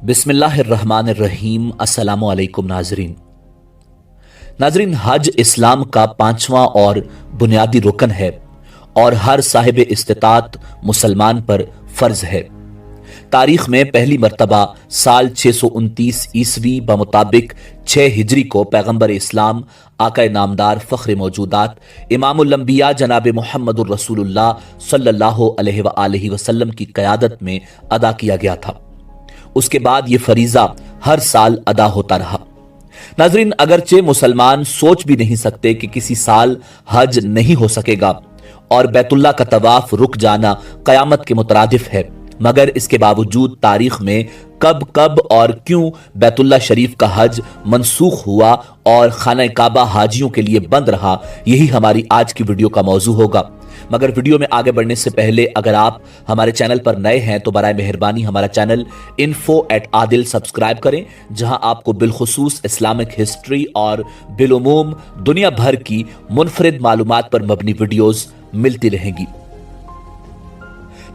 बिस्मिल्लाहिर्रहमानिर्रहीम। अस्सलामु अलैकुम नाजरीन, हज इस्लाम का 5वां और बुनियादी रुकन है और हर साहिब इस्तिताअत मुसलमान पर फर्ज है। तारीख में पहली मर्तबा साल 629 ईस्वी बमुताबिक 6 हिजरी को पैगंबर इस्लाम आका नामदार फ़ख्र मौजूदात इमामुल अंबिया जनाब मुहम्मदुर रसूलुल्लाह सल्लल्लाहु अलैहि वसल्लम की क़यादत में अदा किया गया था। उसके बाद ये फरीजा हर साल अदा होता रहा। नाजरीन, अगरचे मुसलमान सोच भी नहीं सकते कि किसी साल हज नहीं हो सकेगा और बैतुल्लाह का तवाफ रुक जाना कयामत के मुतरादिफ है, मगर इसके बावजूद तारीख में कब कब और क्यों बैतुल्लाह शरीफ का हज मनसूख हुआ और खाना काबा हाजियों के लिए बंद रहा, यही हमारी आज की वीडियो का मौजू होगा। मगर वीडियो में आगे बढ़ने से पहले अगर आप हमारे चैनल पर नए हैं तो बराए मेहरबानी हमारा चैनल info@adil सब्सक्राइब करें, जहां आपको बिलखुसूस इस्लामिक हिस्ट्री और बिलुमूम दुनिया भर की मुनफरिद मालूमात पर मबनी वीडियोस मिलती रहेंगी।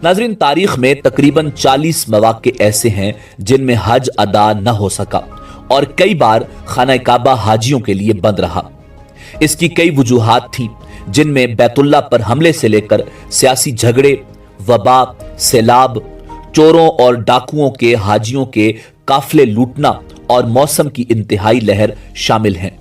नाजरीन, तारीख में तकरीबन 40 मौके ऐसे हैं जिनमें हज अदा न हो सका और कई बार खाना काबा हाजियों के लिए बंद रहा। इसकी कई वजूहात थी, जिनमें बैतुल्लाह पर हमले से लेकर सियासी झगड़े, वबा, सैलाब, चोरों और डाकुओं के हाजियों के काफिले लूटना और मौसम की इंतहाई लहर शामिल हैं।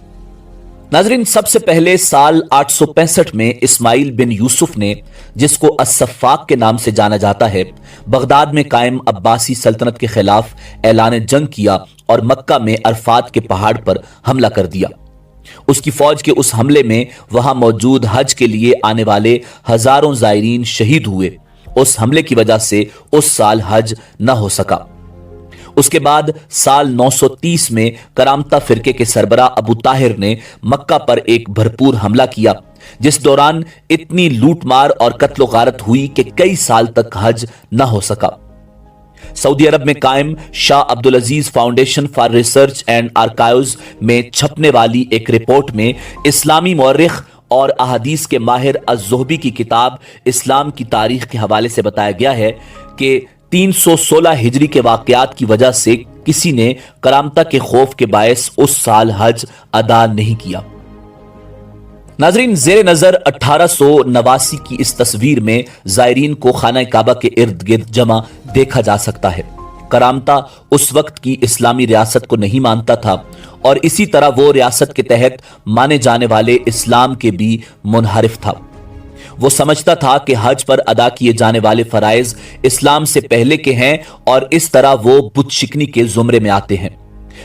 नाजरीन, सबसे पहले साल 865 में इस्माइल बिन यूसुफ ने, जिसको अस-सफ़ाक के नाम से जाना जाता है, बगदाद में कायम अब्बासी सल्तनत के खिलाफ ऐलान जंग किया और मक्का में अरफात के पहाड़ पर हमला कर दिया। उसकी फौज के उस हमले में वहां मौजूद हज के लिए आने वाले हजारों जायरीन शहीद हुए। उस हमले की वजह से उस साल हज न हो सका। उसके बाद साल 930 में करामता फिरके के सरबराह अबू ताहिर ने मक्का पर एक भरपूर हमला किया, जिस दौरान इतनी लूटमार और कत्लो गारत हुई कि कई साल तक हज न हो सका। सऊदी अरब में कायम शाह Abdul Aziz foundation for research and archives में छपने वाली एक रिपोर्ट में इस्लामी मौर्रिख और अहादीस के माहिर अज़-ज़ुहबी की किताब इस्लाम की तारीख के हवाले से बताया गया है कि 316 हिजरी के वाकयात की वजह से किसी ने करामता के खौफ के बायस उस साल हज अदा नहीं किया। नाजरीन, जेर नजर 1889 की इस तस्वीर में जायरीन को खाना काबा के इर्द गिर्द जमा देखा जा सकता है। करामता उस वक्त की इस्लामी रियासत को नहीं मानता था और इसी तरह वो रियासत के तहत माने जाने वाले इस्लाम के भी मुनहरिफ था। वो समझता था कि हज पर अदा किए जाने वाले फराइज इस्लाम से पहले के हैं और इस तरह वो बुत शिकनी के जुमरे में आते हैं।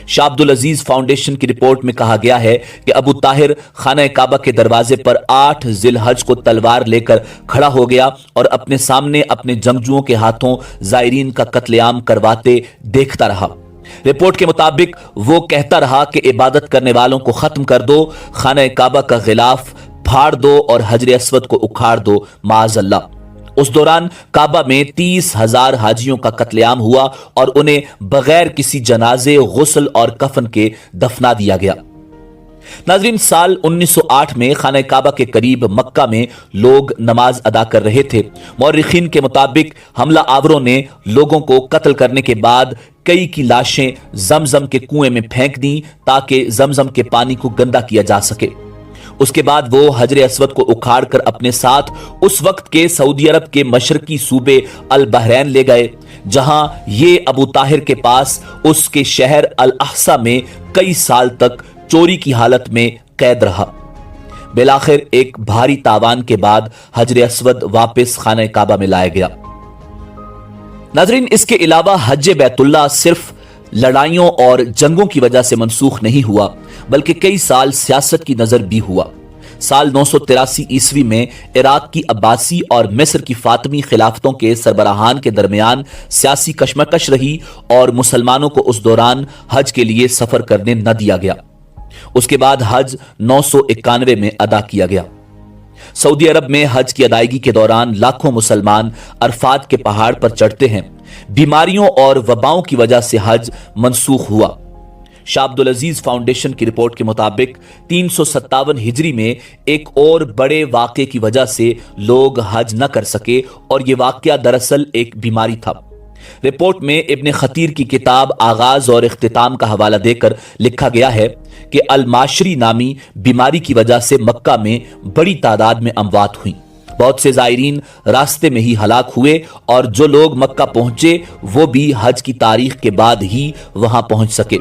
शाह अब्दुल अजीज फाउंडेशन की रिपोर्ट में कहा गया है कि अबू ताहिर खाना काबा के दरवाजे पर 8 जिलहज को तलवार लेकर खड़ा हो गया और अपने सामने अपने जंगजुओं के हाथों जायरीन का कत्लेआम करवाते देखता रहा। रिपोर्ट के मुताबिक वो कहता रहा कि इबादत करने वालों को खत्म कर दो, खाना काबा का गिलाफ फाड़ दो और हजर अस्वद को उखाड़ दो, माअज़ल्लाह। उस दौरान काबा में 30,000 हाजियों का कत्लेआम हुआ और उन्हें बगैर किसी जनाजे, गुस्ल और कफन के दफना दिया गया। नाजरीन, साल 1908 में खाना काबा के करीब मक्का में लोग नमाज अदा कर रहे थे। मौर्रिखीन के मुताबिक हमला आवरों ने लोगों को कत्ल करने के बाद कई की लाशें जमजम के कुएं में फेंक दी ताकि जमजम के पानी को गंदा किया जा सके। उसके बाद वो हजर अस्वद को उखाड़ कर अपने साथ उस वक्त के सऊदी अरब के मशरकी सूबे अल बहरैन ले गए, जहां ये अबू ताहिर के पास उसके शहर अल अहसा में कई साल तक चोरी की हालत में कैद रहा। बिलाखिर एक भारी तावान के बाद हजर अस्वद वापस खाना काबा में लाया गया। नाजरीन, इसके अलावा हज बैतुल्लाह सिर्फ लड़ाइयों और जंगों की वजह से मनसूख नहीं हुआ, बल्कि कई साल सियासत की नजर भी हुआ। साल 983 ईस्वी में इराक की अब्बासी और मिस्र की फातमी खिलाफतों के सरबराहान के दरमियान सियासी कशमकश रही और मुसलमानों को उस दौरान हज के लिए सफर करने न दिया गया। उसके बाद हज 991 में अदा किया गया। सऊदी अरब में हज की अदायगी के दौरान लाखों मुसलमान अरफात के पहाड़ पर चढ़ते हैं। बीमारियों और वबाओं की वजह से हज मनसूख हुआ। शाह अब्दुल अजीज फाउंडेशन की रिपोर्ट के मुताबिक 357 हिजरी में एक और बड़े वाक़े की वजह से लोग हज न कर सके और यह वाक़या दरअसल एक बीमारी था। رپورٹ میں ابن خطیر کی کتاب آغاز اور اختتام کا حوالہ دے کر لکھا گیا ہے کہ الماشری نامی بیماری کی وجہ سے مکہ میں بڑی تعداد میں اموات ہوئیں، بہت سے زائرین راستے میں ہی ہلاک ہوئے اور جو لوگ مکہ پہنچے وہ بھی حج کی تاریخ کے بعد ہی وہاں پہنچ سکے۔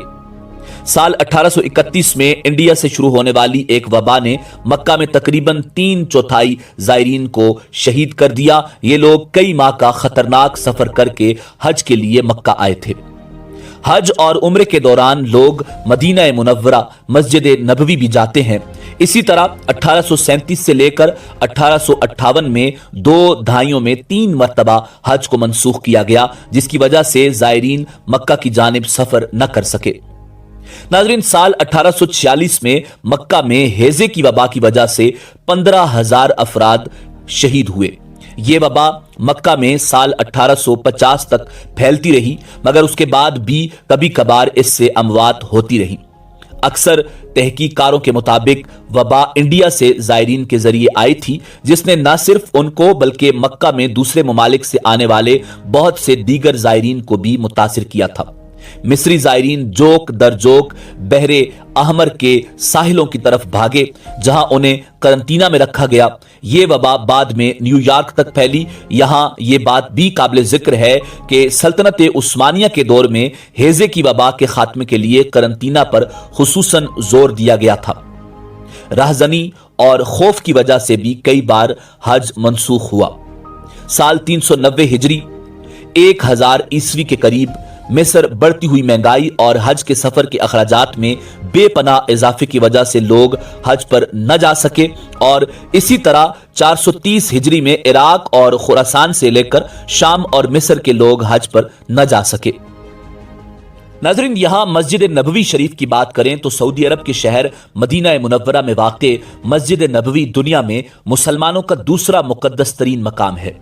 سال 1831 میں انڈیا سے شروع ہونے والی ایک وبا نے مکہ میں تقریباً 3/4 زائرین کو شہید کر دیا۔ یہ لوگ کئی ماہ کا خطرناک سفر کر کے حج کے لیے مکہ آئے تھے۔ حج اور عمرے کے دوران لوگ مدینہ منورہ مسجد نبوی بھی جاتے ہیں۔ اسی طرح 1837 سے لے کر 1858 میں 2 دہائیوں میں 3 مرتبہ حج کو منسوخ کیا گیا، جس کی وجہ سے زائرین مکہ کی جانب سفر نہ کر سکے۔ ناظرین، سال 1846 میں مکہ میں ہیضے کی وبا کی وجہ سے 15,000 افراد شہید ہوئے۔ یہ وبا مکہ میں سال 1850 تک پھیلتی رہی، مگر اس کے بعد بھی کبھی کبھار اس سے اموات ہوتی رہی۔ اکثر تحقیق کاروں کے مطابق وبا انڈیا سے زائرین کے ذریعے آئی تھی، جس نے نہ صرف ان کو بلکہ مکہ میں دوسرے ممالک سے آنے والے بہت سے دیگر زائرین کو بھی متاثر کیا تھا۔ مصری زائرین جوک در جوک بحر احمر کے ساحلوں کی طرف بھاگے، جہاں انہیں قرنطینہ میں رکھا گیا۔ یہ وبا بعد میں نیو یارک تک پھیلی۔ یہاں یہ بات بھی قابل ذکر ہے کہ سلطنت عثمانیہ کے دور میں ہیضے کی وبا کے خاتمے کے لیے قرنطینہ پر خصوصاً زور دیا گیا تھا۔ رہزنی اور خوف کی وجہ سے بھی کئی بار حج منسوخ ہوا۔ سال 390 ہجری 1000 عیسوی کے قریب مصر بڑھتی ہوئی مہنگائی اور حج کے سفر کے اخراجات میں بے پناہ اضافے کی وجہ سے لوگ حج پر نہ جا سکے، اور اسی طرح 430 ہجری میں عراق اور خراسان سے لے کر شام اور مصر کے لوگ حج پر نہ جا سکے۔ ناظرین، یہاں مسجد نبوی شریف کی بات کریں تو سعودی عرب کے شہر مدینہ منورہ میں واقع مسجد نبوی دنیا میں مسلمانوں کا دوسرا مقدس ترین مقام ہے۔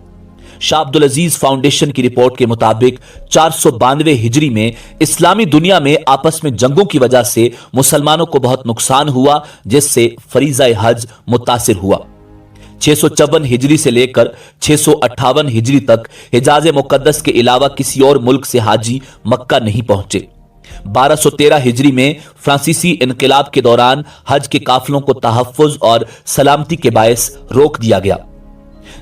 شاہ عبدالعزیز فاؤنڈیشن کی رپورٹ کے مطابق 492 ہجری میں اسلامی دنیا میں آپس میں جنگوں کی وجہ سے مسلمانوں کو بہت نقصان ہوا، جس سے فریضہ حج متاثر ہوا۔ 654 ہجری سے لے کر 658 ہجری تک حجاز مقدس کے علاوہ کسی اور ملک سے حاجی مکہ نہیں پہنچے۔ 1213 ہجری میں فرانسیسی انقلاب کے دوران حج کے قافلوں کو تحفظ اور سلامتی کے باعث روک دیا گیا۔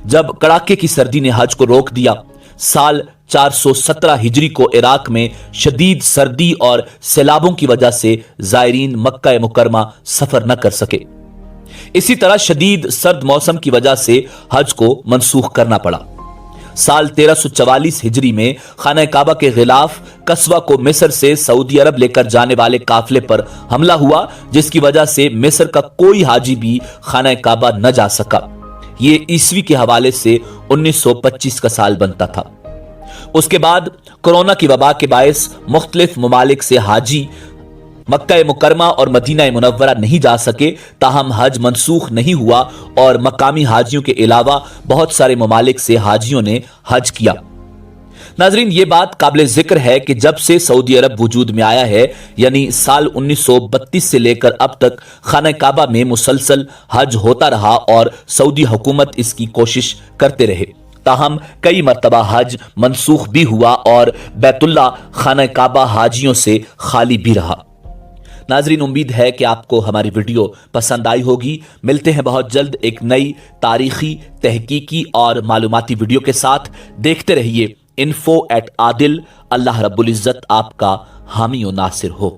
جب کڑاکے کی سردی نے حج کو روک دیا، سال 417 ہجری کو عراق میں شدید سردی اور سیلابوں کی وجہ سے زائرین مکہ مکرمہ سفر نہ کر سکے۔ اسی طرح شدید سرد موسم کی وجہ سے حج کو منسوخ کرنا پڑا۔ سال 1344 ہجری میں خانہ کعبہ کے غلاف قصوہ کو مصر سے سعودی عرب لے کر جانے والے قافلے پر حملہ ہوا، جس کی وجہ سے مصر کا کوئی حاجی بھی خانہ کعبہ نہ جا سکا۔ یہ عیسوی کے حوالے سے 1925 کا سال بنتا تھا۔ اس کے بعد کورونا کی وبا کے باعث مختلف ممالک سے حاجی مکہ مکرمہ اور مدینہ منورہ نہیں جا سکے، تاہم حج منسوخ نہیں ہوا اور مقامی حاجیوں کے علاوہ بہت سارے ممالک سے حاجیوں نے حج کیا۔ ناظرین، یہ بات قابل ذکر ہے کہ جب سے سعودی عرب وجود میں آیا ہے، یعنی سال 1932 سے لے کر اب تک خانہ کعبہ میں مسلسل حج ہوتا رہا اور سعودی حکومت اس کی کوشش کرتے رہے، تاہم کئی مرتبہ حج منسوخ بھی ہوا اور بیت اللہ خانہ کعبہ حاجیوں سے خالی بھی رہا۔ ناظرین، امید ہے کہ آپ کو ہماری ویڈیو پسند آئی ہوگی۔ ملتے ہیں بہت جلد ایک نئی تاریخی، تحقیقی اور معلوماتی ویڈیو کے ساتھ۔ دیکھتے رہیے info@adil۔ اللہ رب العزت آپ کا حامی و ناصر ہو۔